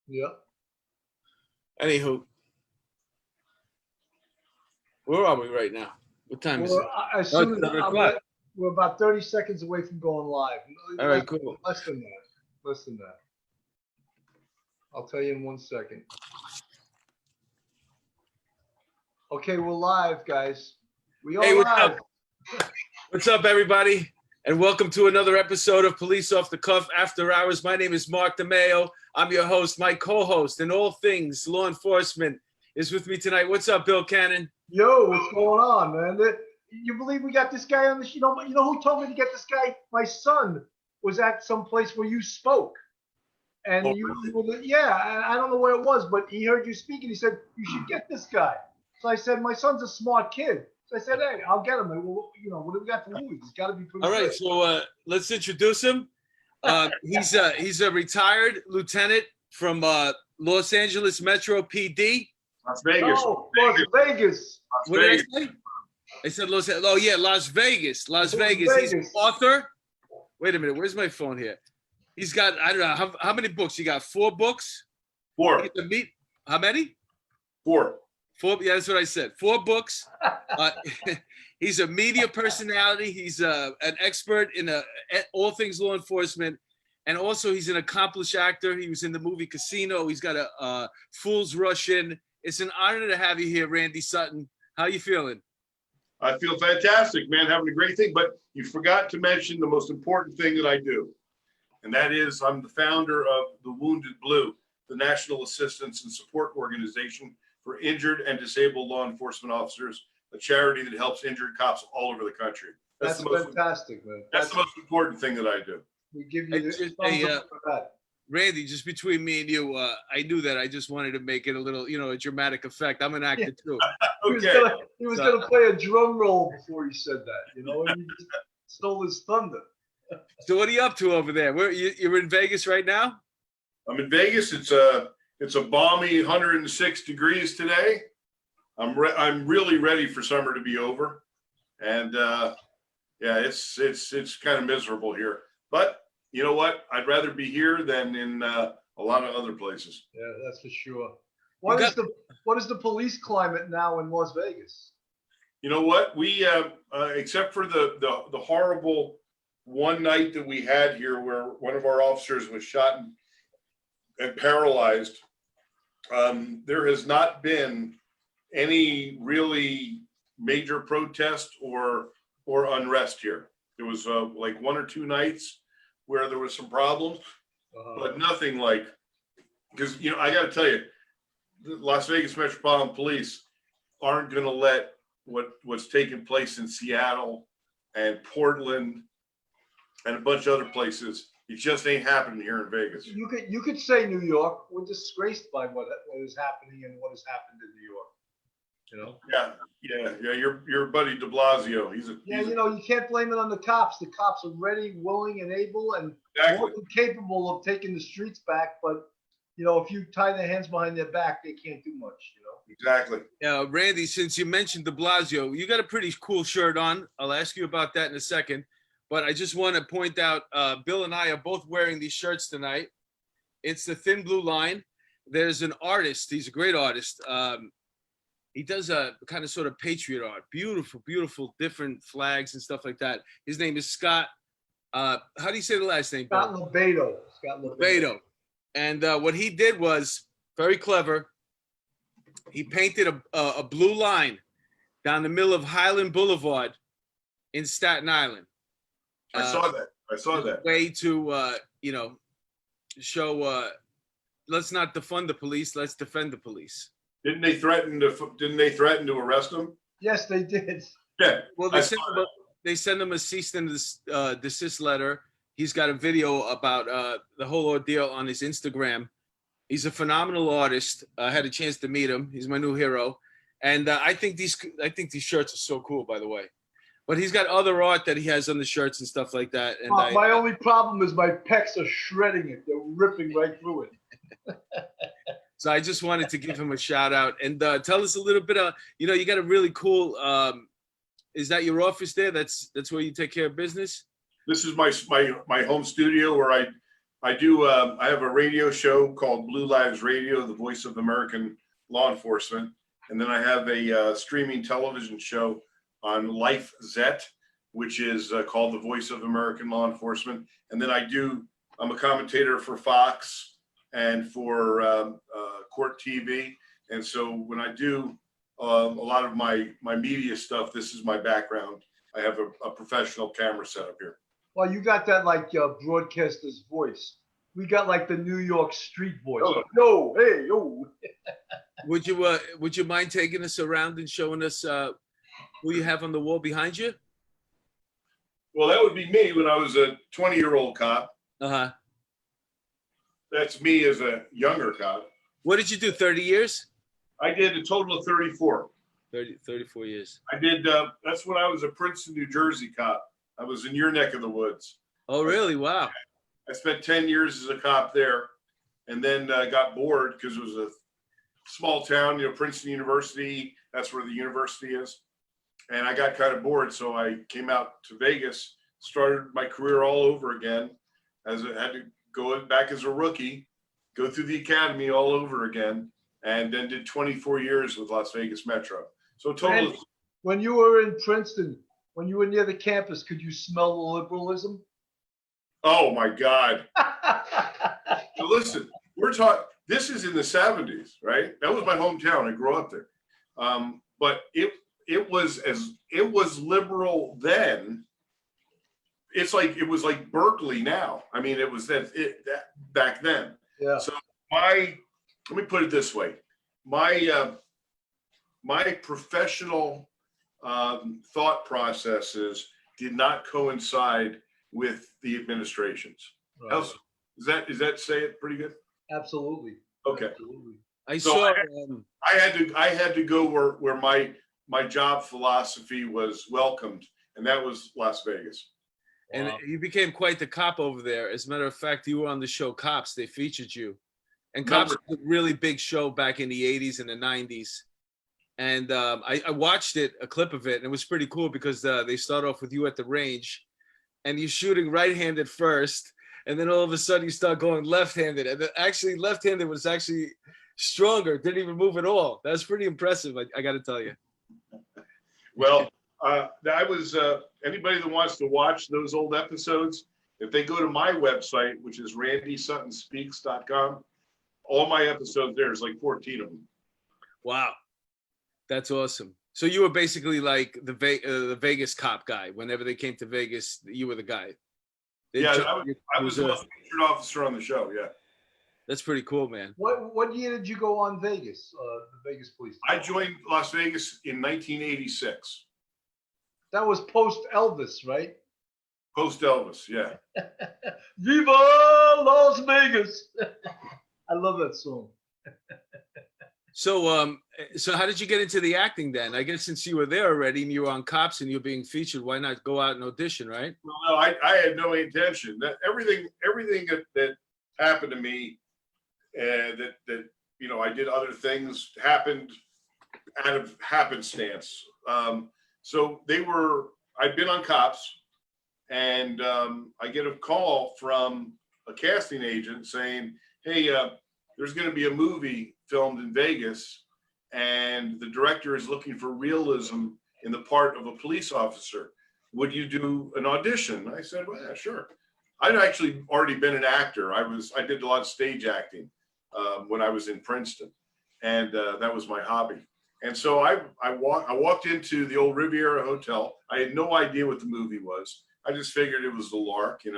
Yeah. Anywho, where are we right now? What time is it? As soon as 7 o'clock. we're about 30 seconds away from going live. All right, cool. Less than that. Less than that. I'll tell you in 1 second. Okay, we're live, guys. We are live. What's up, everybody? And welcome to another episode of Police Off the Cuff After Hours. My name is Mark DeMeo. I'm your host. My co-host in all things law enforcement is with me tonight. What's up, Bill Cannon? Yo, what's going on, man? You believe we got this guy on the show? You know who told me to get this guy? My son was at some place where you spoke. And I don't know where it was, but he heard you speak and he said, you should get this guy. So I said, my son's a smart kid. So I said, hey, I'll get him. Well, what do we got to lose? He's got to be pretty All right, good. so let's introduce him. He's a retired lieutenant from Los Angeles Metro PD. Las Vegas. Oh, Las Vegas. What did I say? I said Las Vegas. Las Vegas. He's an author. Wait a minute, where's my phone here? He's got, I don't know, how many books? You got 4 books? 4. How many? 4. 4, yeah, that's what I said. 4 books. He's a media personality. He's an expert in all things law enforcement. And also he's an accomplished actor. He was in the movie Casino. He's got a Fool's Rush in. It's an honor to have you here, Randy Sutton. How you feeling? I feel fantastic, man, having a great thing. But you forgot to mention the most important thing that I do. And that is I'm the founder of the Wounded Blue, the National Assistance and Support Organization for injured and disabled law enforcement officers, a charity that helps injured cops all over the country. That's fantastic, man. That's the most important thing that I do. We give you the thumbs up for that. Randy, just between me and you, I knew that. I just wanted to make it a little, a dramatic effect. I'm an actor too. Okay. He was gonna play a drum roll before he said that, and you just stole his thunder. So what are you up to over there? You're in Vegas right now? I'm in Vegas. It's a balmy 106 degrees today. I'm really ready for summer to be over, and it's kind of miserable here. But you know what? I'd rather be here than in a lot of other places. Yeah, that's for sure. What is the police climate now in Las Vegas? You know what? We except for the horrible one night that we had here where one of our officers was shot and paralyzed, there has not been any really major protest or unrest here. There was like 1 or 2 nights where there was some problems, but nothing like, because I got to tell you, the Las Vegas Metropolitan Police aren't going to let what's taking place in Seattle and Portland and a bunch of other places. It just ain't happening here in Vegas. You could say New York. We're disgraced by what is happening and what has happened in New York. Yeah. Your buddy De Blasio. You can't blame it on the cops. The cops are ready, willing, and able, and more than capable of taking the streets back. But if you tie their hands behind their back, they can't do much. Exactly. Yeah, Randy. Since you mentioned De Blasio, you got a pretty cool shirt on. I'll ask you about that in a second. But I just want to point out, Bill and I are both wearing these shirts tonight. It's the Thin Blue Line. There's an artist. He's a great artist. He does a kind of sort of patriot art. Beautiful, beautiful, different flags and stuff like that. His name is Scott. How do you say the last name? Scott Lebedo. Scott Lebedo. And what he did was very clever. He painted a blue line down the middle of Highland Boulevard in Staten Island. I saw that. Way to, show, let's not defund the police, let's defend the police. Didn't they threaten to arrest him? Yes, they did. Yeah. Well, they send him a cease and desist letter. He's got a video about the whole ordeal on his Instagram. He's a phenomenal artist. I had a chance to meet him. He's my new hero, and I think these shirts are so cool, by the way. But he's got other art that he has on the shirts and stuff like that. And my only problem is my pecs are shredding it. They're ripping right through it. So I just wanted to give him a shout out and tell us a little bit of, you got a really cool, is that your office there? That's where you take care of business? This is my home studio where I I do. I have a radio show called Blue Lives Radio, the voice of American law enforcement, and then I have a streaming television show on Life Zet, which is called the voice of American law enforcement. And then I'm a commentator for Fox and for Court TV. And so when I do a lot of my media stuff, this is my background. I have a professional camera setup here. Well, you got that like broadcaster's voice. We got like the New York street voice. Oh. Yo, hey, yo. Would you mind taking us around and showing us who you have on the wall behind you? Well, that would be me when I was a 20-year-old cop. Uh-huh. That's me as a younger cop. What did you do, 30 years? I did a total of 34. 34 years. I did, that's when I was a Princeton, New Jersey cop. I was in your neck of the woods. Oh, really? Wow. I spent 10 years as a cop there, and then got bored because it was a small town, Princeton University, that's where the university is. And I got kind of bored, so I came out to Vegas, started my career all over again, as I had to go back as a rookie, go through the academy all over again, and then did 24 years with Las Vegas Metro. So total. And when you were in Princeton, when you were near the campus, could you smell the liberalism? Oh my God. Now listen, we're talking, this is in the 70s, right? That was my hometown. I grew up there. But it was liberal then. It was like Berkeley now. I mean, it was that back then. Yeah. So let me put it this way. My professional thought processes did not coincide with the administration's. Right. Is that say it pretty good? Absolutely. Okay. Absolutely. I So saw. I had to go where my job philosophy was welcomed, and that was Las Vegas. And Wow. you became quite the cop over there. As a matter of fact, you were on the show Cops. They featured you. And Cops was a really big show back in the 80s and the 90s. And I watched a clip of it, and it was pretty cool because they start off with you at the range, and you're shooting right-handed first, and then all of a sudden you start going left-handed. And actually left-handed was actually stronger, didn't even move at all. That's pretty impressive, I got to tell you. Well, that was anybody that wants to watch those old episodes, if they go to my website, which is randysuttonspeaks.com, all my episodes there's like 14 of them. Wow. That's awesome. So you were basically like the Vegas cop guy. Whenever they came to Vegas, you were the guy. I was the featured officer on the show. Yeah. That's pretty cool, man. What year did you go on Vegas? The Vegas Police I Dept? joined Las Vegas in 1986. That was post Elvis, right? Post Elvis, yeah. Viva Las Vegas! I love that song. So how did you get into the acting then? I guess since you were there already and you were on Cops and you're being featured, why not go out and audition, right? Well, no, I had no intention. That everything that happened to me, that I did other things happened out of happenstance. So I'd been on Cops, and I get a call from a casting agent saying, hey, there's going to be a movie filmed in Vegas, and the director is looking for realism in the part of a police officer. Would you do an audition? I said, well, yeah, sure. I'd actually already been an actor. I did a lot of stage acting when I was in Princeton, and that was my hobby. And so I walked into the old Riviera Hotel. I had no idea what the movie was. I just figured it was the lark, And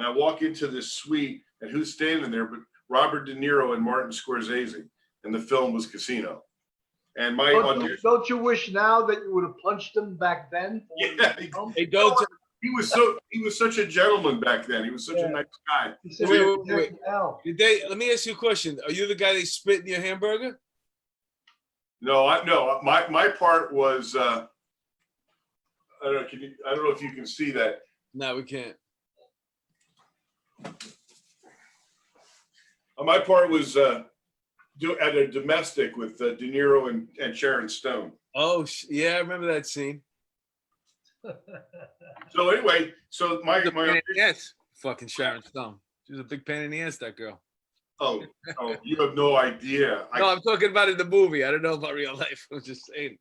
I walk into this suite, and who's standing there but Robert De Niro and Martin Scorsese, and the film was Casino. And my audition. Don't you wish now that you would have punched him back then? Yeah, Hey, don't. he was such a gentleman back then. He was such a nice guy. He said, Wait. Let me ask you a question. Are you the guy they spit in your hamburger? No, my part was I don't know if you can see that. No, we can't. My part was at a domestic with De Niro and Sharon Stone. Oh, yeah, I remember that scene. So anyway, my Yes, fucking Sharon Stone. She was a big pain in the ass, that girl. Oh, you have no idea. No, I'm talking about in the movie. I don't know about real life. I'm just saying.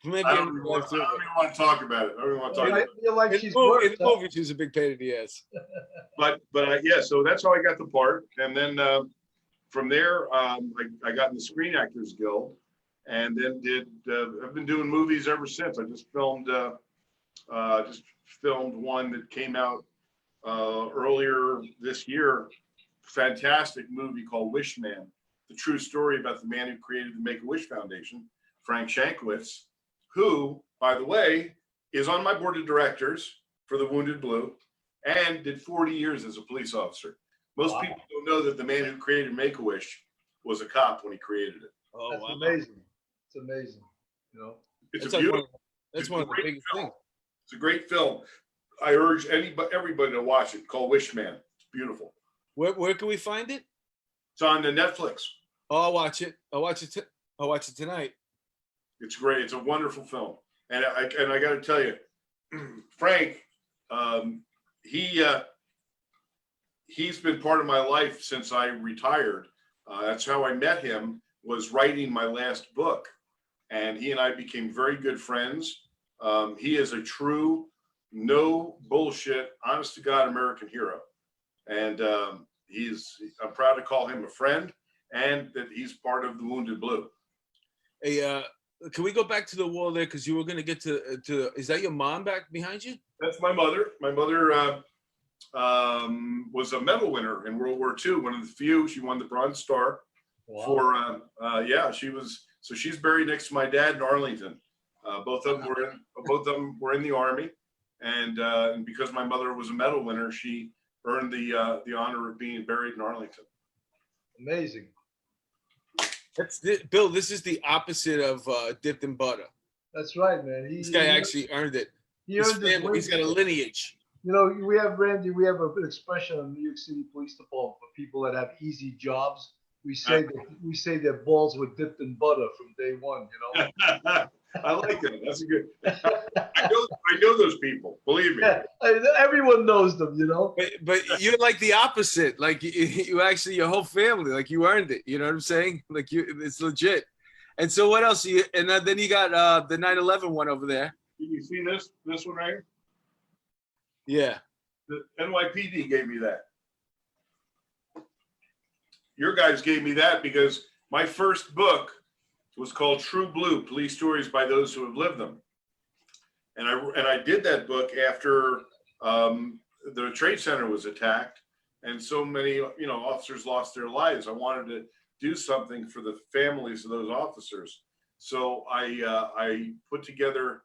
Maybe I don't in even real life, too. want to talk about it. I don't even want to talk about I it. feel like In she's the worse. movie, she was a big pain in the ass. But yeah, so that's how I got the part. And then from there, I got in the Screen Actors Guild, and then I've been doing movies ever since. I just filmed one that came out earlier this year. Fantastic movie called Wish Man, the true story about the man who created the Make-A-Wish Foundation, Frank Shankwitz, who, by the way, is on my board of directors for the Wounded Blue and did 40 years as a police officer. Most people don't know that the man who created Make-A-Wish was a cop when he created it. Oh, That's wow. amazing. It's amazing. You know, It's That's a like beautiful, that's one of the great biggest film. things. It's a great film. I urge everybody to watch it. Called Wish Man. It's beautiful. Where can we find it? It's on the Netflix. Oh, I'll watch it. I'll watch it tonight. It's great. It's a wonderful film. And I got to tell you, Frank, he's been part of my life since I retired. That's how I met him, was writing my last book. And he and I became very good friends. He is a true, no bullshit, honest to God American hero. And I'm proud to call him a friend, and that he's part of the Wounded Blue. Hey, can we go back to the wall there? Because you were going to get to, is that your mom back behind you? That's my mother. My mother was a medal winner in World War II, one of the few. She won the Bronze Star for, she was, so she's buried next to my dad in Arlington. Both of them were in the Army. And because my mother was a medal winner, she earned the honor of being buried in Arlington. amazing. Bill, this is the opposite of dipped in butter. That's right, man. This guy actually earned it. He earned his He's got a lineage. You know, we have Randy. We have an expression in New York City Police Department for people that have easy jobs. We say their balls were dipped in butter from day one. You know. I like that. That's a good. I know those people. Believe me. Yeah, everyone knows them. You know. But you're like the opposite. Like you actually, your whole family, like you earned it. You know what I'm saying? Like it's legit. And so what else? And then you got the 9/11 one over there. Can you see this one right here? Yeah. The NYPD gave me that. Your guys gave me that because my first book was called True Blue: Police Stories by Those Who Have Lived Them. And I did that book after the Trade Center was attacked and so many, officers lost their lives. I wanted to do something for the families of those officers. So I put together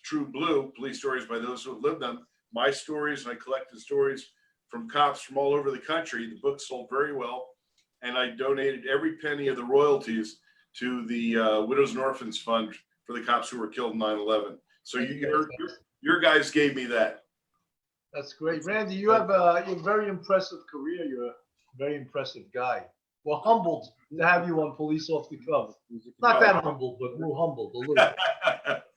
True Blue: Police Stories by Those Who Have Lived Them, my stories, and I collected stories from cops from all over the country. The book sold very well, and I donated every penny of the royalties to the Widows and Orphans Fund for the cops who were killed in 9/11. So your guys gave me that. That's great, Randy. You have a very impressive career. You're a very impressive guy. We're humbled to have you on Police Off the Cuff. Not that humbled, but we're humbled a little bit.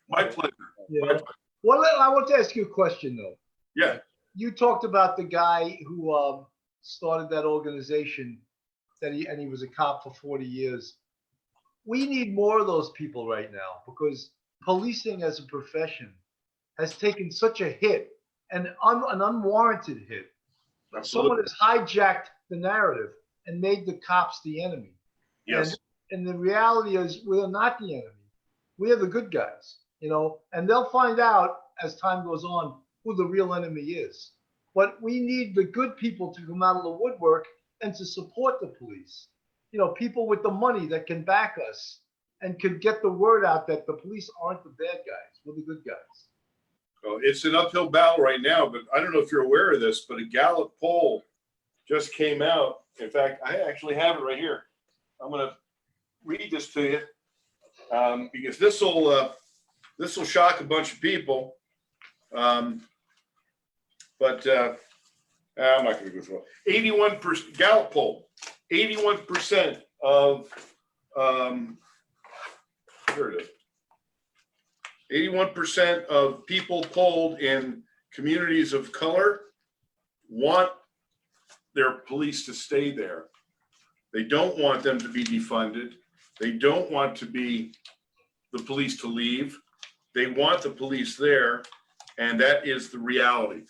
My pleasure. Yeah. Well, I want to ask you a question though. Yeah. You talked about the guy who started that organization, and he was a cop for 40 years. We need more of those people right now because policing as a profession has taken such a hit, and an unwarranted hit. Absolutely. Someone has hijacked the narrative and made the cops the enemy. Yes. And the reality is we're not the enemy. We are the good guys, and they'll find out as time goes on who the real enemy is. But we need the good people to come out of the woodwork and to support the police. People with the money that can back us and could get the word out that the police aren't the bad guys. We're the good guys. Well, it's an uphill battle right now, but I don't know if you're aware of this, but a Gallup poll just came out. In fact, I actually have it right here. I'm going to read this to you because this will shock a bunch of people. But I'm not going to go through it. 81% Gallup poll. 81% of here it is. 81% of people polled in communities of color want their police to stay there. They don't want them to be defunded. They don't want the police to leave. They want the police there, and that is the reality.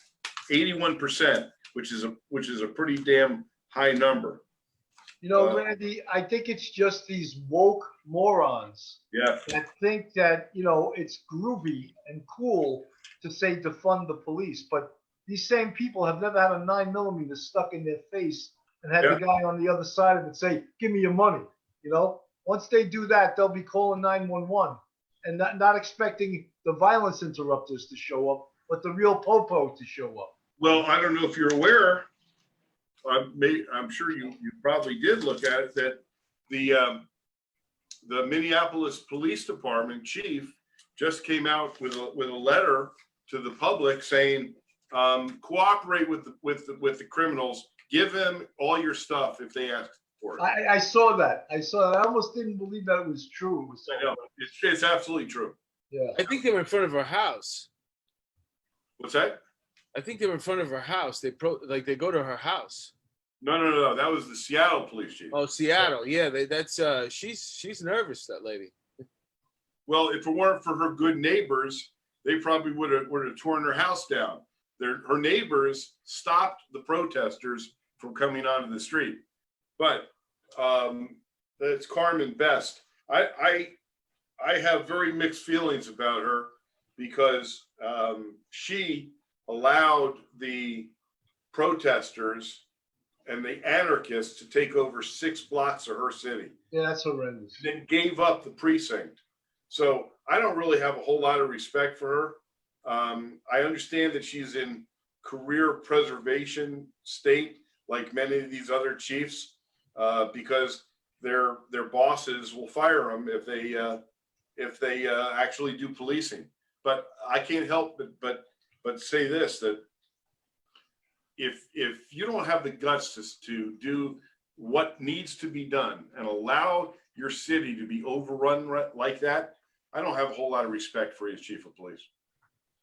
81%, which is a pretty damn high number. You know, Randy, I think it's just these woke morons that think that, you know, it's groovy and cool to say defund the police. But these same people have never had a 9mm stuck in their face and had the guy on the other side of it say, give me your money. You know, once they do that, they'll be calling 911 and not expecting the violence interrupters to show up, but the real popo to show up. Well, I don't know if you're aware, I'm sure you probably did look at it, that the Minneapolis Police Department chief just came out with a letter to the public saying, cooperate with the criminals, give them all your stuff if they ask for it. I saw that. I almost didn't believe that it was true. It was I know. It's absolutely true. Yeah. I think they were in front of her house. What's that? I think they were in front of her house. They go to her house. No. That was the Seattle police chief. Oh, Seattle. Yeah, she's nervous, that lady. Well, if it weren't for her good neighbors, they probably would have torn her house down. Her neighbors stopped the protesters from coming onto the street. But it's Carmen Best. I have very mixed feelings about her because she allowed the protesters and the anarchists to take over 6 blocks of her city. Yeah, that's horrendous. Then gave up the precinct. So I don't really have a whole lot of respect for her. I understand that she's in career preservation state, like many of these other chiefs, because their bosses will fire them if they actually do policing. But I can't help but say this, that if you don't have the guts to do what needs to be done and allow your city to be overrun like that, I don't have a whole lot of respect for you as chief of police.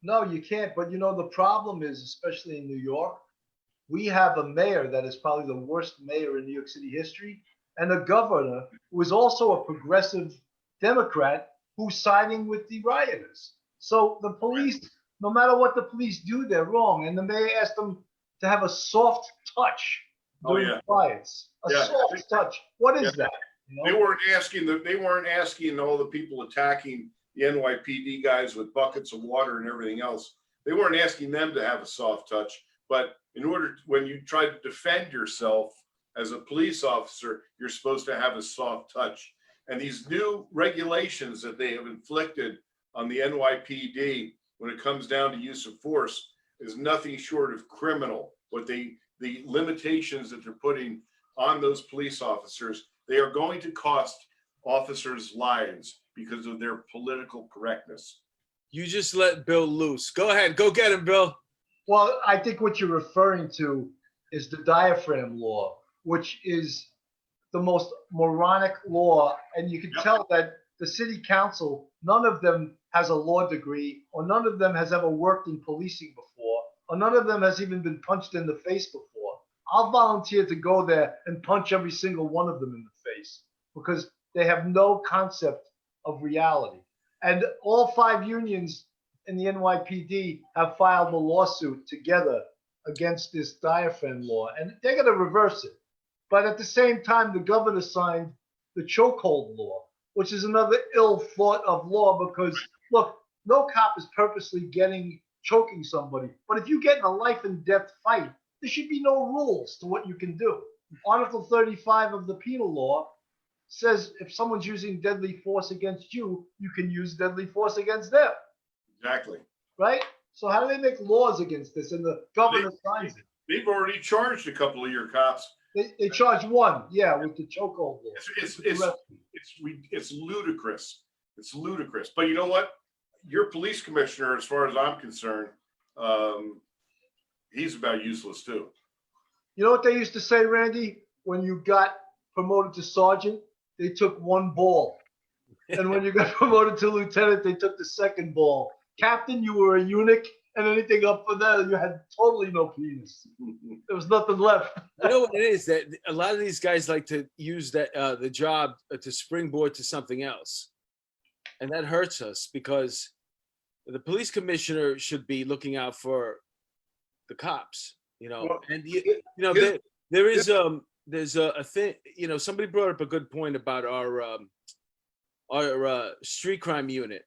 No, you can't. But you know, the problem is, especially in New York, we have a mayor that is probably the worst mayor in New York City history, and a governor who is also a progressive Democrat who's siding with the rioters. So the police, no matter what the police do, they're wrong. And the mayor asked them to have a soft touch during riots. A soft touch. What is that? You know? They weren't asking all the people attacking the NYPD guys with buckets of water and everything else. They weren't asking them to have a soft touch. But when you try to defend yourself as a police officer, you're supposed to have a soft touch. And these new regulations that they have inflicted on the NYPD when it comes down to use of force is nothing short of criminal. The limitations that they're putting on those police officers, they are going to cost officers' lives because of their political correctness. You just let Bill loose. Go ahead. Go get him, Bill. Well, I think what you're referring to is the diaphragm law, which is the most moronic law. And you can tell that the city council, none of them has a law degree, or none of them has ever worked in policing before, or none of them has even been punched in the face before. I'll volunteer to go there and punch every single one of them in the face because they have no concept of reality. And all 5 unions in the NYPD have filed a lawsuit together against this diaphragm law, and they're going to reverse it. But at the same time, the governor signed the chokehold law, which is another ill thought of law because, look, no cop is purposely choking somebody. But if you get in a life and death fight, there should be no rules to what you can do. Article 35 of the penal law says if someone's using deadly force against you, you can use deadly force against them. Exactly. Right? So how do they make laws against this? And the governor signs it. They've already charged a couple of your cops. They charge one, with the chokehold law. It's ludicrous. It's ludicrous. But you know what? Your police commissioner, as far as I'm concerned, he's about useless too. You know what they used to say, Randy? When you got promoted to sergeant, they took 1 ball. And when you got promoted to lieutenant, they took the 2nd ball. Captain, you were a eunuch, and anything up from there, you had totally no penis. There was nothing left. You know what it is, that a lot of these guys like to use that the job to springboard to something else, and that hurts us because the police commissioner should be looking out for the cops. Well, And there is there's a thing. Somebody brought up a good point about our street crime unit,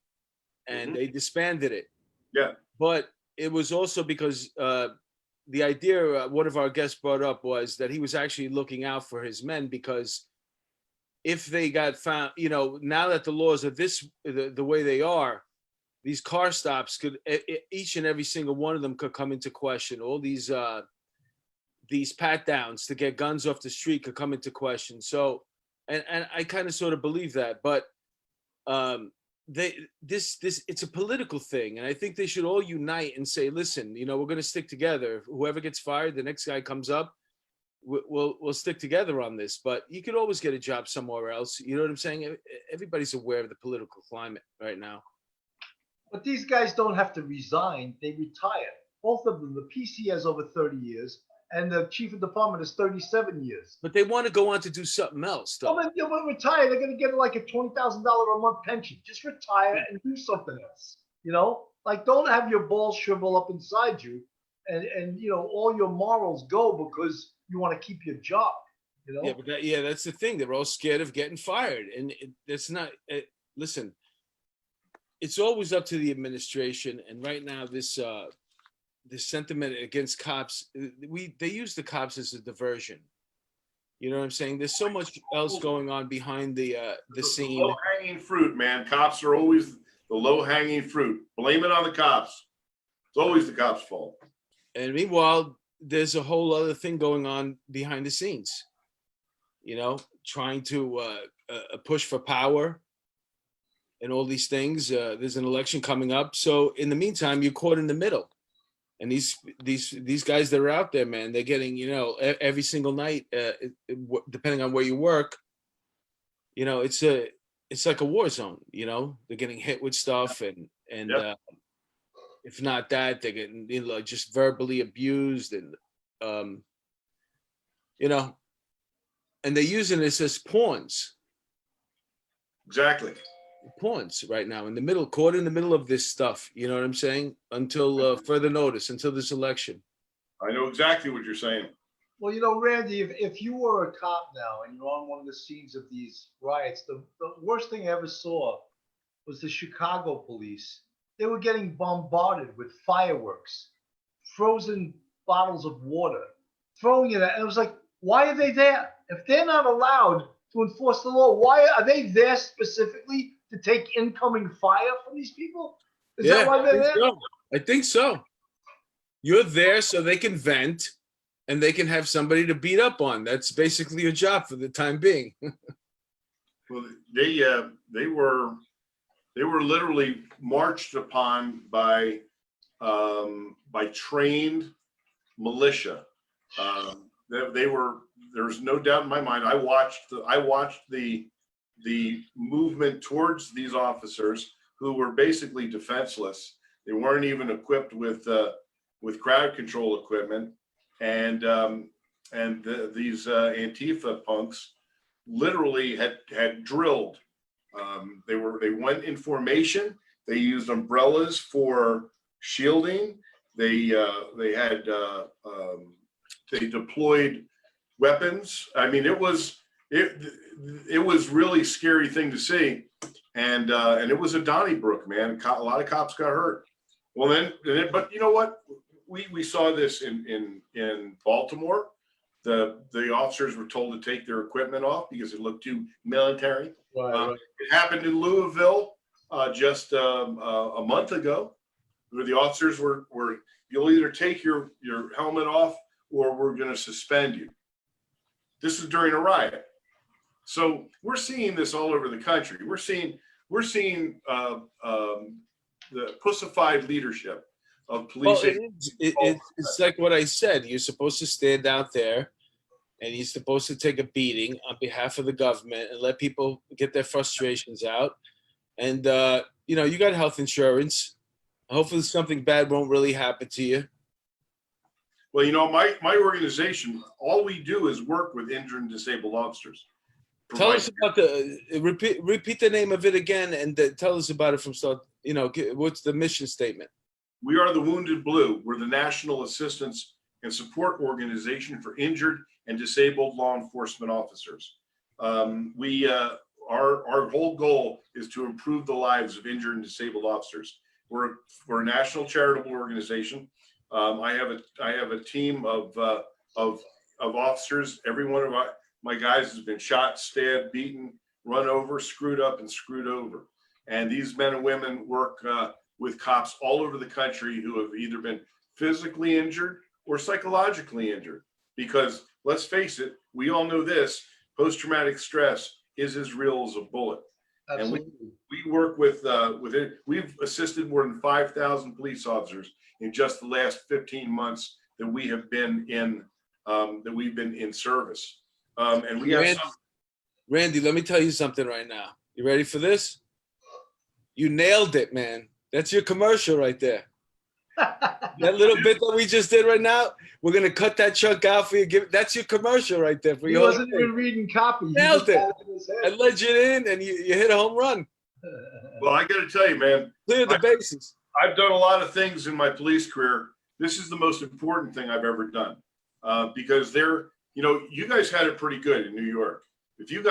and they disbanded it. Yeah. But it was also because the idea one of our guests brought up was that he was actually looking out for his men, because if they got found, now that the laws are the way they are, these car stops could, each and every single one of them could come into question. All these pat downs to get guns off the street could come into question. So, and I kind of sort of believe that, but it's a political thing, and I think they should all unite and say, listen, we're going to stick together. If whoever gets fired, the next guy comes up, we'll stick together on this. But you could always get a job somewhere else. You know what I'm saying? Everybody's aware of the political climate right now. But these guys don't have to resign. They retire. Both of them. The PC has over 30 years, and the chief of department is 37 years. But they want to go on to do something else, though. Well, they'll retire. They're going to get like a $20,000 a month pension. Just retire and do something else. Like, don't have your balls shrivel up inside you, and all your morals go because you want to keep your job. Yeah, but that's the thing. They're all scared of getting fired, and that's not. Listen, it's always up to the administration, and right now this sentiment against cops, they use the cops as a diversion. You know what I'm saying? There's so much else going on behind the scene. Low-hanging fruit, man. Cops are always the low-hanging fruit. Blame it on the cops. It's always the cops' fault. And meanwhile, there's a whole other thing going on behind the scenes. Trying to push for power and all these things. There's an election coming up, so in the meantime, you're caught in the middle. And these guys that are out there, man, they're getting, every single night, depending on where you work, it's like a war zone. They're getting hit with stuff, and if not that, they're getting just verbally abused, and and they're using this as pawns. Exactly. Pawns right now caught in the middle of this stuff. You know what I'm saying? Until further notice, until this election. I know exactly what you're saying. Well, Randy, if you were a cop now and you're on one of the scenes of these riots, the worst thing I ever saw was the Chicago police. They were getting bombarded with fireworks, frozen bottles of water, throwing it at, and it was like, why are they there? If they're not allowed to enforce the law, why are they there specifically to take incoming fire from these people? Is that why they're there? So. I think so. You're there so they can vent and they can have somebody to beat up on. That's basically your job for the time being. Well, they were literally marched upon by trained militia. There's no doubt in my mind. I watched the movement towards these officers who were basically defenseless. They weren't even equipped with crowd control equipment, and these Antifa punks literally had drilled. They went in formation. They used umbrellas for shielding. They deployed weapons. I mean, it was really scary thing to see, and it was a Donnybrook, man. A lot of cops got hurt. Well, but you know what? We saw this in Baltimore. The officers were told to take their equipment off because it looked too military. Right. It happened in Louisville just a month ago, where the officers were you'll either take your helmet off or we're going to suspend you. This is during a riot. So we're seeing this all over the country. We're seeing the pussified leadership of policing. Well, it's like what I said. You're supposed to stand out there and you're supposed to take a beating on behalf of the government and let people get their frustrations out. And, you got health insurance. Hopefully something bad won't really happen to you. Well, my organization, all we do is work with injured and disabled officers. Tell us about repeat the name of it again, and tell us about it from start. What's the mission statement? We are the Wounded Blue. We're the National Assistance and Support Organization for Injured and Disabled Law Enforcement Officers. Our whole goal is to improve the lives of injured and disabled officers. We're a national charitable organization. I have a team of officers. Every one of my guys has been shot, stabbed, beaten, run over, screwed up, and screwed over. And these men and women work with cops all over the country who have either been physically injured or psychologically injured. Because let's face it, we all know this: post-traumatic stress is as real as a bullet. Absolutely. And we work with it. We've assisted more than 5,000 police officers in just the last 15 months that we have been in service. And we have Randy, let me tell you something right now. You ready for this? You nailed it, man. That's your commercial right there. That little bit that we just did right now, we're gonna cut that chunk out for you. That's your commercial right there for He your. wasn't even reading copy. Nailed it. I led you in, and you hit a home run. Well, I got to tell you, man. Clear the bases. I've done a lot of things in my police career. This is the most important thing I've ever done, because you guys had it pretty good in New York. If you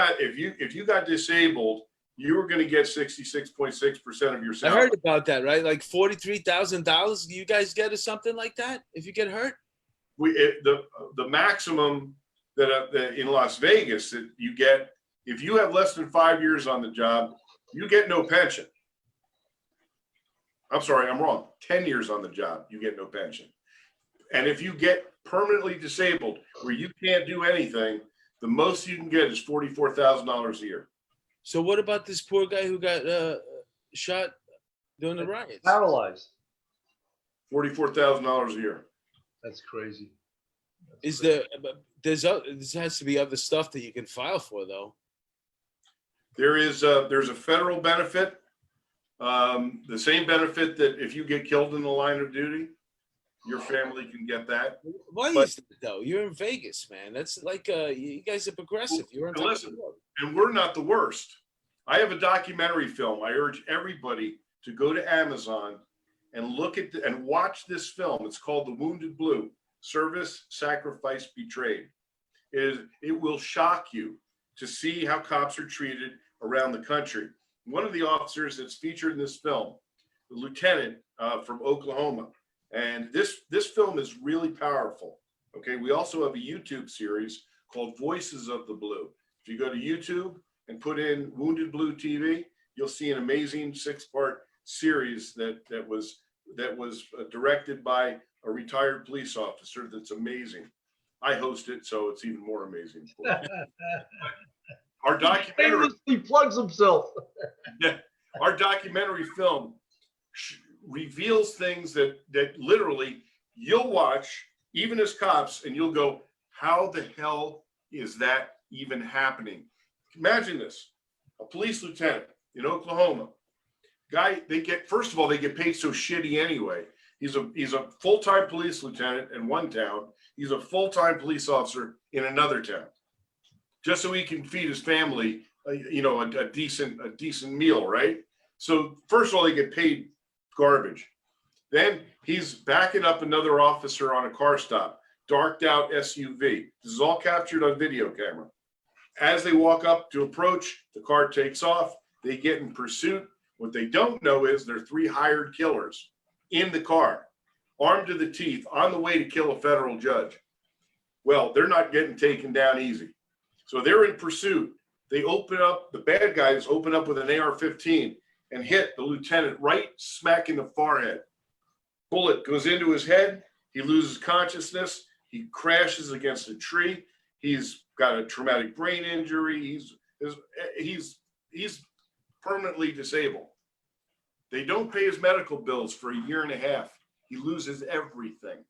got disabled, you were going to get 66.6% of your salary. I heard about that, right? Like $43,000. You guys get or something like that if you get hurt. The maximum that in Las Vegas that you get, if you have less than 5 years on the job, you get no pension. I'm sorry, I'm wrong. 10 years on the job, you get no pension. And if you get permanently disabled where you can't do anything, the most you can get is $44,000 a year. So what about this poor guy who got shot during the riots? Paralyzed. $44,000 a year. That's crazy. There has to be other stuff that you can file for, though. There's a federal benefit, the same benefit that if you get killed in the line of duty, your family can get that. Why is that, though? You're in Vegas, man. That's like you guys are progressive. You're on top of the world. And we're not the worst. I have a documentary film. I urge everybody to go to Amazon and look at and watch this film. It's called The Wounded Blue: Service, Sacrifice, Betrayed. It will shock you to see how cops are treated around the country. One of the officers that's featured in this film, the lieutenant from Oklahoma, and this film is really powerful. Okay, we also have a YouTube series called Voices of the Blue. If you go to YouTube and put in Wounded Blue TV, you'll see an amazing 6-part series that was directed by a retired police officer. That's amazing. I host it, so it's even more amazing. Our documentary, he plugs himself. our documentary film reveals things that literally you'll watch, even as cops, and you'll go, how the hell is that even happening? Imagine this: a police lieutenant in Oklahoma, guy, first of all, they get paid so shitty anyway. He's a full-time police lieutenant in one town. He's a full-time police officer in another town, just so he can feed his family, a decent meal, right? So first of all, they get paid garbage. Then he's backing up another officer on a car stop, darked out SUV. This is all captured on video camera. As they walk up to approach, the car takes off. They get in pursuit. What they don't know is there are 3 hired killers in the car, armed to the teeth, on the way to kill a federal judge. Well, they're not getting taken down easy. So they're in pursuit. The bad guys open up with an AR-15 and hit the lieutenant right smack in the forehead. Bullet goes into his head. He loses consciousness. He crashes against a tree. He's got a traumatic brain injury. He's permanently disabled. They don't pay his medical bills for 1.5 years. He loses everything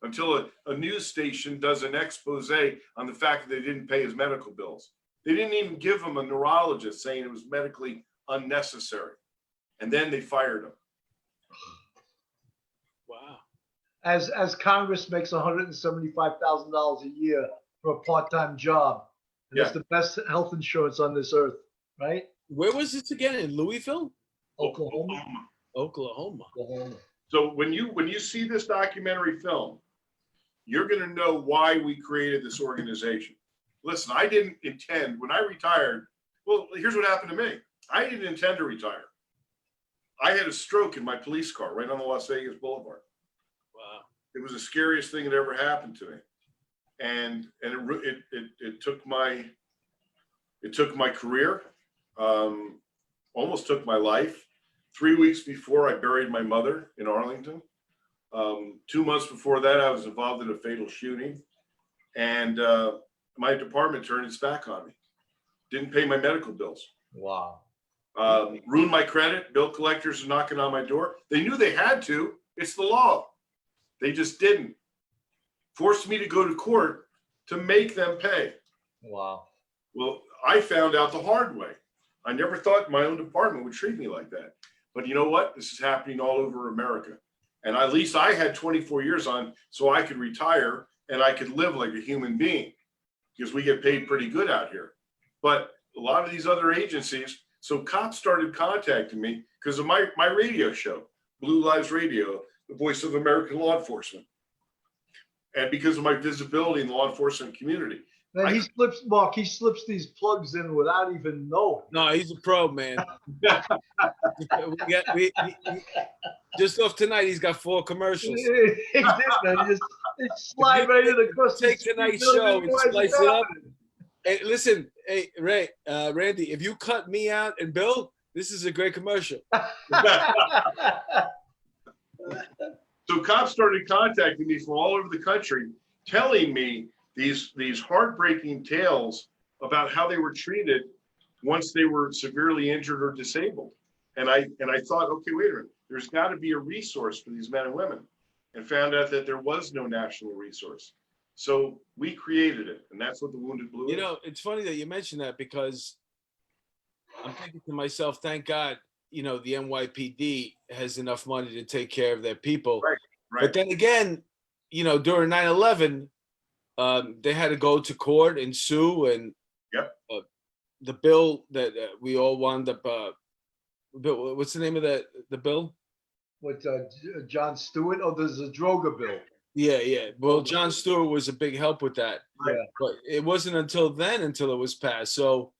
until a news station does an expose on the fact that they didn't pay his medical bills. They didn't even give him a neurologist, saying it was medically unnecessary. And then they fired him. as Congress makes $175,000 a year for a part-time job. And it's Yeah. the best health insurance on this earth, right? Where was this again? In Louisville? Oklahoma. Oklahoma. So when you see this documentary film, you're going to know why we created this organization. Listen, I didn't intend, when I retired, well, here's what happened to me. I didn't intend to retire. I had a stroke in my police car right on the Las Vegas Boulevard. Wow. It was the scariest thing that ever happened to me. And it took my career, almost took my life. 3 weeks before, I buried my mother in Arlington. 2 months before that, I was involved in a fatal shooting, and my department turned its back on me. Didn't pay my medical bills. Wow. Ruined my credit. Bill collectors are knocking on my door. They knew they had to. It's the law. They just didn't. Forced me to go to court to make them pay. Wow. Well, I found out the hard way. I never thought my own department would treat me like that. But you know what? This is happening all over America. And at least I had 24 years on so I could retire and I could live like a human being, because we get paid pretty good out here. But a lot of these other agencies, so cops started contacting me because of my radio show, Blue Lives Radio, the voice of American law enforcement. And because of my visibility in the law enforcement community. Man, he slips these plugs in without even knowing. No, he's a pro, man. Just off tonight, he's got 4 commercials. He did, man. He just slide right in across. Take tonight's show and slice it up. Hey, listen, hey, Randy, if you cut me out and Bill, this is a great commercial. So cops started contacting me from all over the country, telling me these heartbreaking tales about how they were treated once they were severely injured or disabled. And I thought, okay, wait a minute, there's got to be a resource for these men and women, and found out that there was no national resource. So we created it, and that's what the Wounded Blue is. You know, it's funny that you mentioned that, because I'm thinking to myself, thank God, you know, the NYPD has enough money to take care of their people. Right. But then again, you know, during 9/11, they had to go to court and sue, and the bill that we all wound up. What's the name of the bill? What, John Stewart? Oh, there's a Droga bill. Yeah. Well, John Stewart was a big help with that. Yeah. But it wasn't until it was passed. So,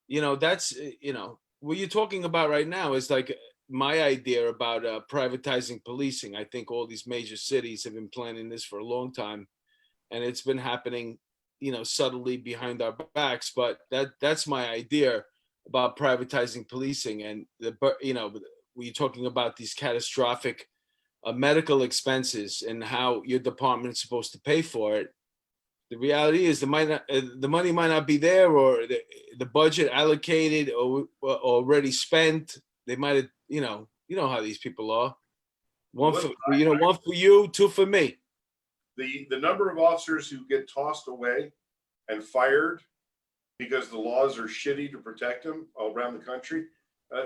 you know, that's, you know, what you're talking about right now is like my idea about privatizing policing. I think all these major cities have been planning this for a long time, and it's been happening, you know, subtly behind our backs. But that's my idea about privatizing policing. And you know, when you're talking about these catastrophic medical expenses and how your department is supposed to pay for it, the reality is the money might not be there, or the budget allocated or already spent. They might have, you know how these people are. One for you, 2 for me. The number of officers who get tossed away and fired because the laws are shitty to protect them all around the country,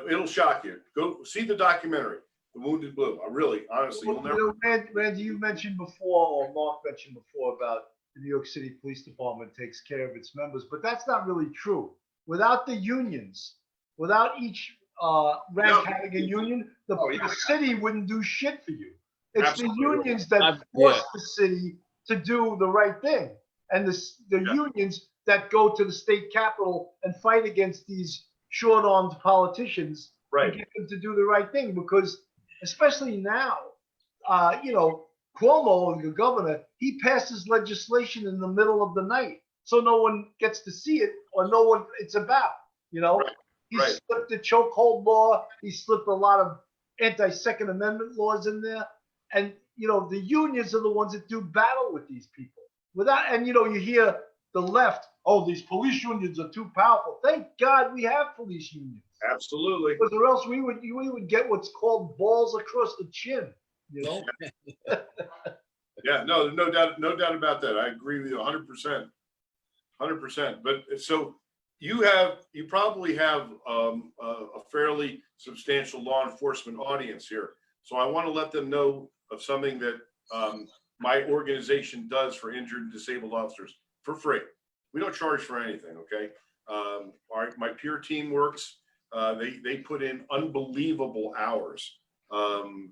it'll shock you. Go see the documentary, The Wounded Blue. I really, honestly, you'll never. Randy, you mentioned before, or Mark mentioned before, about the New York City Police Department takes care of its members, but that's not really true. Without the unions, without each rank having a union, the city wouldn't do shit for you. It's Absolutely. the unions that force the city to do the right thing, and the unions that go to the state capitol and fight against these short-armed politicians and get them to do the right thing. Because especially now, you know, Cuomo, the governor, he passes legislation in the middle of the night, so no one gets to see it or know what it's about. You know, he slipped the chokehold law. He slipped a lot of anti-Second Amendment laws in there. And, you know, the unions are the ones that do battle with these people. And, you know, you hear the left, oh, these police unions are too powerful. Thank God we have police unions. Absolutely. Because or else we would get what's called balls across the chin, you know? Yeah, no doubt about that. I agree with you 100%. 100%. But so you probably have a fairly substantial law enforcement audience here. So I want to let them know of something that my organization does for injured and disabled officers for free. We don't charge for anything, okay? My peer team works. They put in unbelievable hours. And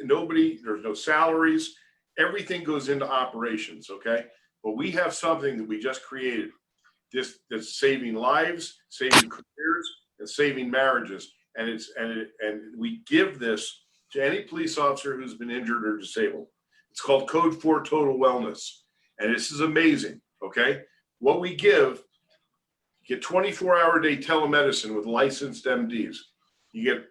there's no salaries. Everything goes into operations, okay? But we have something that we just created. That's saving lives, saving careers, and saving marriages. And we give this to any police officer who's been injured or disabled. It's called Code 4 Total Wellness. And this is amazing, okay? What we give, you get 24-hour-a-day telemedicine with licensed MDs. You get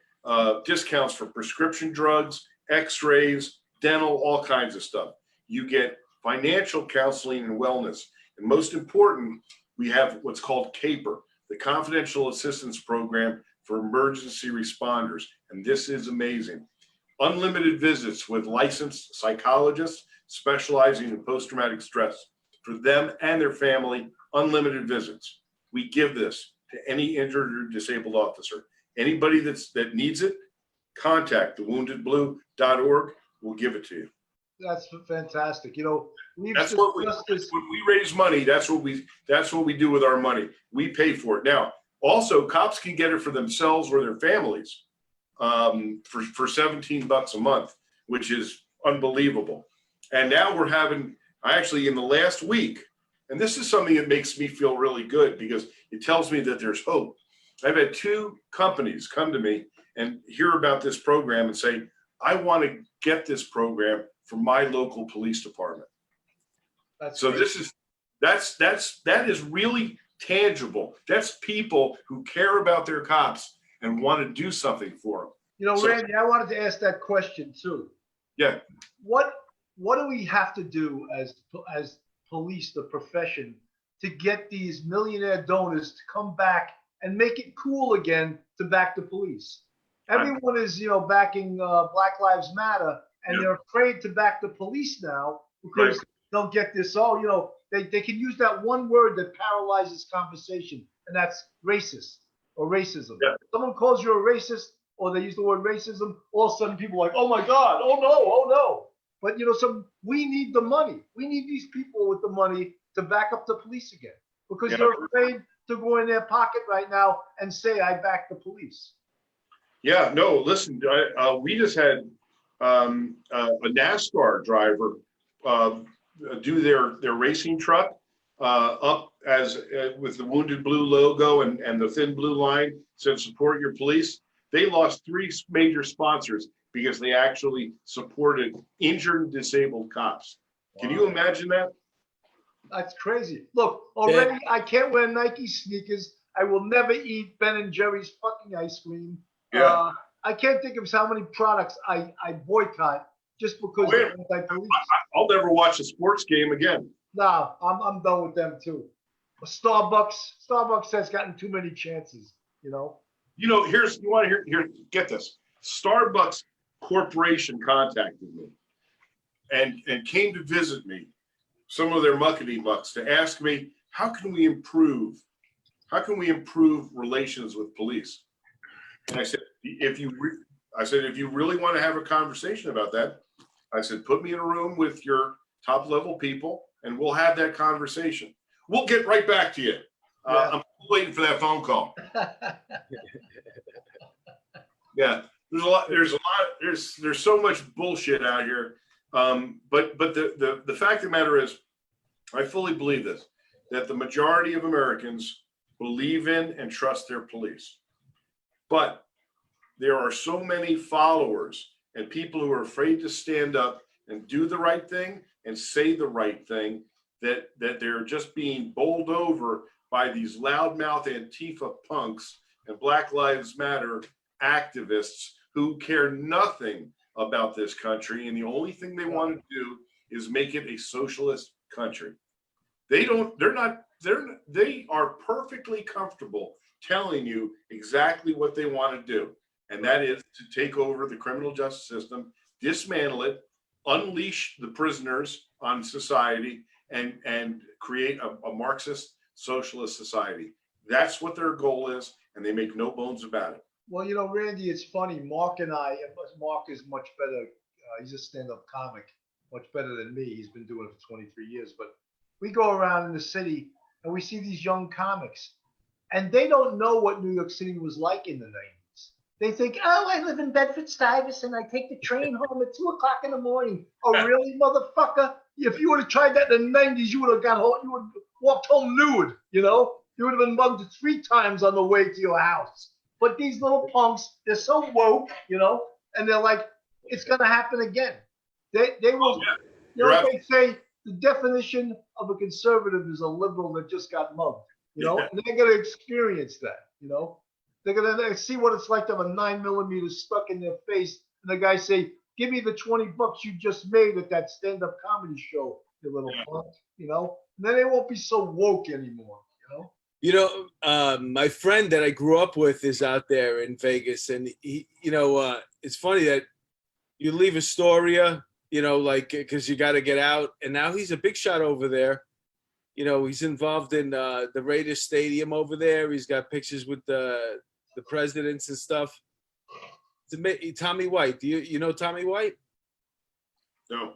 discounts for prescription drugs, x-rays, dental, all kinds of stuff. You get financial counseling and wellness. And most important, we have what's called CAPER, the Confidential Assistance Program for Emergency Responders. And this is amazing. Unlimited visits with licensed psychologists specializing in post-traumatic stress for them and their family, unlimited visits. We give this to any injured or disabled officer. Anybody that needs it, contact thewoundedblue.org. We'll give it to you. That's fantastic. You know, when we raise money, that's what we do with our money. We pay for it. Now, also, cops can get it for themselves or their families for $17 a month, which is unbelievable. And now we're having, actually in the last week, and this is something that makes me feel really good because it tells me that there's hope. I've had 2 companies come to me and hear about this program and say, I want to get this program for my local police department. So that is really tangible. That's people who care about their cops and want to do something for them. You know, Randy, I wanted to ask that question too. Yeah. What do we have to do as police, the profession, to get these millionaire donors to come back and make it cool again to back the police? Everyone is, backing Black Lives Matter, and they're afraid to back the police now because they'll get this. They can use that one word that paralyzes conversation, and that's racist or racism. Yeah. Someone calls you a racist, or they use the word racism, all of a sudden people are like, oh my God, oh no, oh no. But we need the money. We need these people with the money to back up the police again because they're afraid to go in their pocket right now and say, I back the police. Yeah, no, listen, we just had a NASCAR driver do their racing truck up with the Wounded Blue logo and the thin blue line said support your police. They lost 3 major sponsors because they actually supported injured and disabled cops. Wow. Can you imagine that? That's crazy. Look, already I can't wear Nike sneakers. I will never eat Ben & Jerry's fucking ice cream. Yeah. I can't think of how many products I boycott just because they're anti-police. I'll never watch a sports game again. No, I'm done with them too. Starbucks has gotten too many chances, you want to hear, get this. Starbucks Corporation contacted me and came to visit me, some of their muckety mucks, to ask me, how can we improve relations with police? And I said, if you really want to have a conversation about that, I said, put me in a room with your top level people and we'll have that conversation. We'll get right back to you. I'm waiting for that phone call. Yeah, there's so much bullshit out here. But the fact of the matter is, I fully believe this, that the majority of Americans believe in and trust their police. But there are so many followers and people who are afraid to stand up and do the right thing and say the right thing that they're just being bowled over by these loudmouth Antifa punks and Black Lives Matter activists who care nothing about this country. And the only thing they want to do is make it a socialist country. They are perfectly comfortable telling you exactly what they want to do. And that is to take over the criminal justice system, dismantle it, unleash the prisoners on society, and create a Marxist socialist society. That's what their goal is, and they make no bones about it. Well, Randy, it's funny. Mark and I, Mark is much better He's a stand-up comic, much better than me. He's been doing it for 23 years. But we go around in the city and we see these young comics, and they don't know what New York City was like in the 90s. They think, oh, I live in Bedford-Stuyvesant. I take the train home at 2 o'clock in the morning. Oh, really, motherfucker? If you would have tried that in the 90s, you would have got home. You would have walked home nude, you know? You would have been mugged 3 times on the way to your house. But these little punks, they're so woke, you know, and they're like, it's going to happen again. They will, you know what they say? The definition of a conservative is a liberal that just got mugged, you know, and they're going to experience that, you know. They're going to see what it's like to have a 9mm stuck in their face. And the guy say, give me the $20 you just made at that stand-up comedy show, you little punk, you know. And then they won't be so woke anymore, you know. You know, my friend that I grew up with is out there in Vegas, and he, you know, it's funny that you leave Astoria, you know, like because you got to get out, and now he's a big shot over there. You know, he's involved in the Raiders Stadium over there. He's got pictures with the presidents and stuff. Tommy White. Do you know Tommy White? No,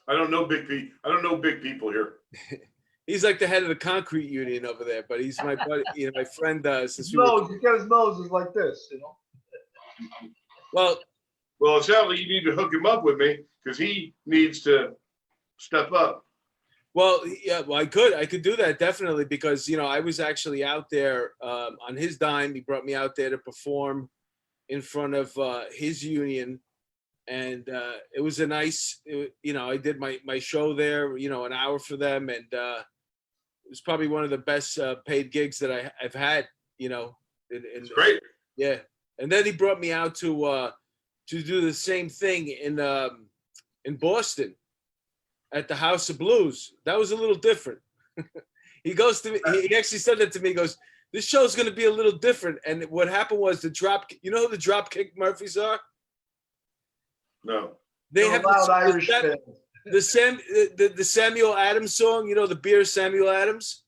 I don't know big people. I don't know big people here. He's like the head of the concrete union over there, but he's my buddy, you know, my friend. His nose, he's got his nose is like this, you know. Well, it sounds like you need to hook him up with me because he needs to step up. Well, yeah, well, I could do that definitely because you know I was actually out there on his dime. He brought me out there to perform in front of his union, and it was a nice, you know, I did my show there, you know, an hour for them, and it was probably one of the best paid gigs that I've had, you know. It's great. Yeah, and then he brought me out to do the same thing in Boston at the House of Blues. That was a little different. He goes to me, he actually said that to me. He goes, this show's going to be a little different. And what happened was you know who the Dropkick Murphys are? No. They have the Samuel Adams song, you know, the beer Samuel Adams?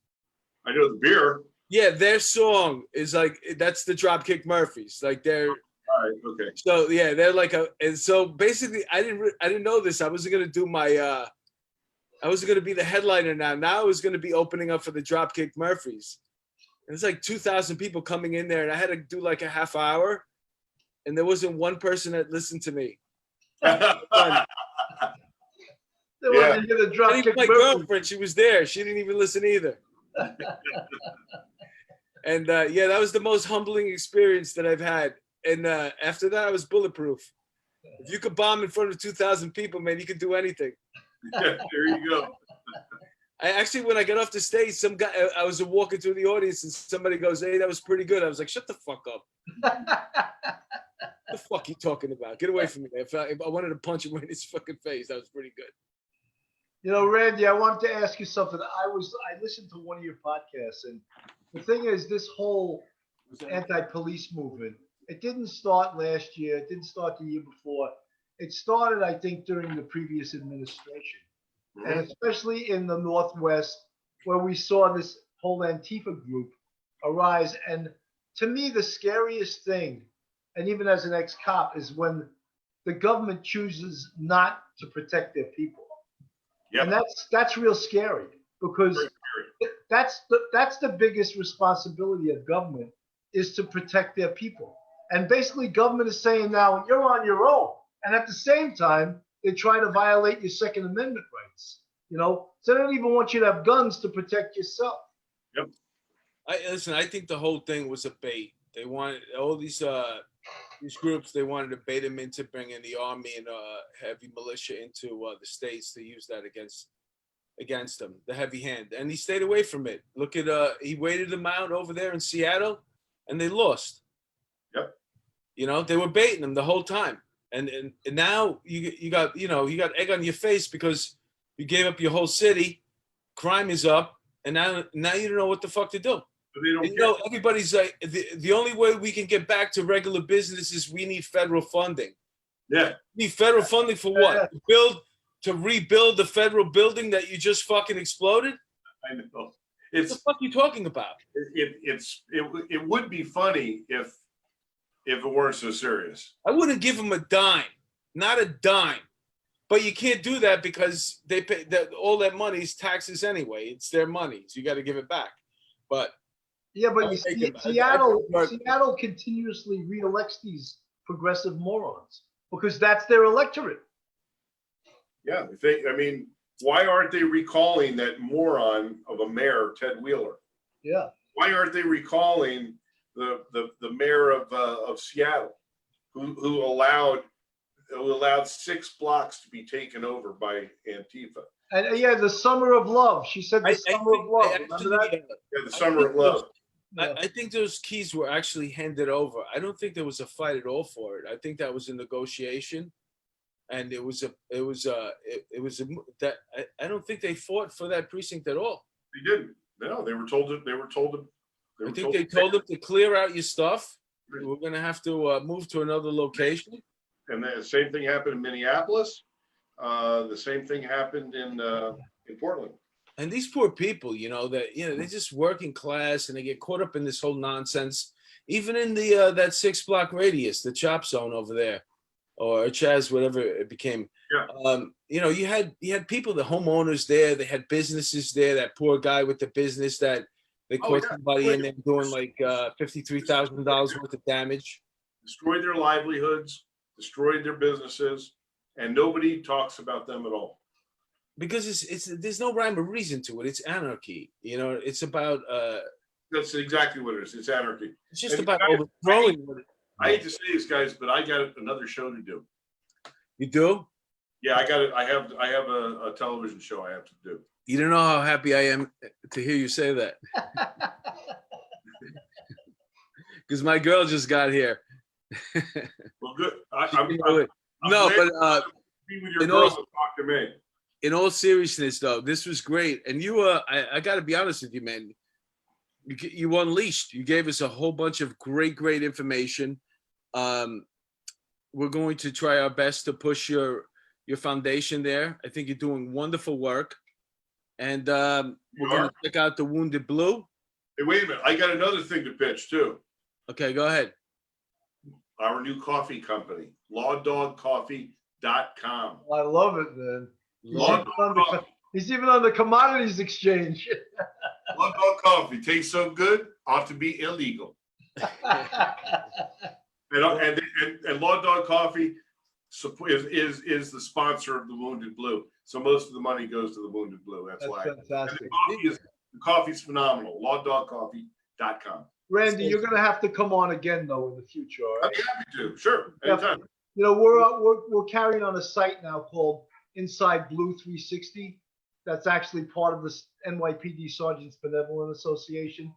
I know the beer. Yeah, their song is like, that's the Dropkick Murphys. Like they're, all right, okay. So yeah, they're like and so basically I didn't know this. I wasn't going to do I wasn't going to be the headliner now. Now I was going to be opening up for the Dropkick Murphys. And it's like 2,000 people coming in there, and I had to do like a half hour, and there wasn't one person that listened to me. My girlfriend, she was there. She didn't even listen either. And yeah, that was the most humbling experience that I've had. And after that, I was bulletproof. If you could bomb in front of 2,000 people, man, you could do anything. Yeah, there you go. I actually, when I got off the stage, some guy, I was walking through the audience, and somebody goes, "Hey, that was pretty good." I was like, "Shut the fuck up." The fuck you talking about? Get away from me. If I wanted to punch him right in his fucking face, that was pretty good. You know, Randy, I wanted to ask you something. I listened to one of your podcasts, and the thing is, this whole anti-police movement, it didn't start last year. It didn't start the year before. It started, I think, during the previous administration, and especially in the Northwest, where we saw this whole Antifa group arise. And to me, the scariest thing, and even as an ex-cop, is when the government chooses not to protect their people. Yep. And that's real scary, because that's the biggest responsibility of government, is to protect their people. And basically, government is saying now, you're on your own. And at the same time, they try to violate your Second Amendment rights. You know, so they don't even want you to have guns to protect yourself. Yep. Listen, I think the whole thing was a bait. They wanted all these groups. They wanted to bait them into bringing the army and heavy militia into the states to use that against them, the heavy hand. And he stayed away from it. Look at he waited them out over there in Seattle, and they lost. Yep. You know, they were baiting them the whole time. And now you got egg on your face because you gave up your whole city, crime is up, and now you don't know what the fuck to do. You know, everybody's like, the only way we can get back to regular business is we need federal funding. Yeah. We need federal funding for what? Yeah. To rebuild the federal building that you just fucking exploded? I know. What the fuck are you talking about? It would be funny if it weren't so serious. I wouldn't give him a dime. Not a dime. But you can't do that because they pay that all that money is taxes anyway. It's their money, so you got to give it back. But Yeah, but I'll you take see, it. Seattle continuously reelects these progressive morons because that's their electorate. Yeah, I mean, why aren't they recalling that moron of a mayor, Ted Wheeler? Yeah. Why aren't they recalling the mayor of Seattle, who allowed 6 blocks to be taken over by Antifa? And yeah, the summer of love. She said the summer of love. Remember that? Yeah, the summer of love. I think those keys were actually handed over. I don't think there was a fight at all for it. I think that was a negotiation, and I don't think they fought for that precinct at all. They didn't. No, they were told to. I think they told them to clear out your stuff. We're going to have to move to another location. And the same thing happened in Minneapolis. The same thing happened in Portland. And these poor people, they're just working class and they get caught up in this whole nonsense. Even in the that 6 block radius, the chop zone over there, or Chaz, whatever it became. Yeah. You had people, the homeowners there, they had businesses there. That poor guy with the business that they caught somebody in there doing like $53,000 worth of damage. Destroyed their livelihoods, destroyed their businesses, and nobody talks about them at all. Because there's no rhyme or reason to it. It's anarchy. It's about that's exactly what it is. It's anarchy. It's just about overthrowing. I hate to say this, guys, but I got another show to do. You do? Yeah, I got it. I have a television show I have to do. You don't know how happy I am to hear you say that. Because my girl just got here. Well, good. Be with your girl and talk to me. In all seriousness, though, this was great. And I got to be honest with you, man. You unleashed. You gave us a whole bunch of great information. We're going to try our best to push your foundation there. I think you're doing wonderful work. And we're going to check out the Wounded Blue. Hey, wait a minute. I got another thing to pitch, too. Okay, go ahead. Our new coffee company, lawdogcoffee.com. I love it, man. He's even on the commodities exchange. Law Dog Coffee tastes so good, ought to be illegal. and Law Dog Coffee is the sponsor of the Wounded Blue. So most of the money goes to the Wounded Blue. That's why. Fantastic. The coffee's phenomenal. lawdogcoffee.com. Randy, you're going to have to come on again, though, in the future. All right? I'd be happy to. Sure. Anytime. We're carrying on a site now called Inside Blue 360. That's actually part of the NYPD Sergeants Benevolent Association.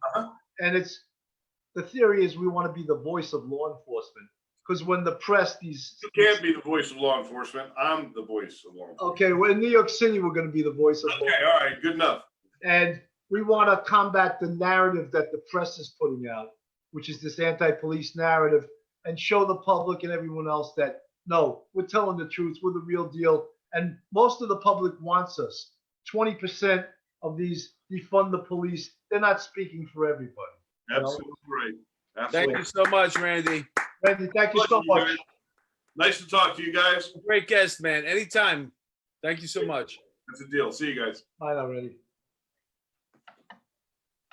And the theory is we want to be the voice of law enforcement. Because when the press, You can't be the voice of law enforcement. I'm the voice of law enforcement. Okay, well, in New York City, we're going to be the voice of law Okay, all right, good enough. And we want to combat the narrative that the press is putting out, which is this anti-police narrative, and show the public and everyone else that, no, we're telling the truth. We're the real deal. And most of the public wants us. 20% of these defund the police. They're not speaking for everybody. Absolutely right. Absolutely. Thank you so much, Randy. Randy, thank you so much. Nice to talk to you guys. Great guest, man. Anytime. Thank you so much. That's a deal. See you guys. Bye now, Randy.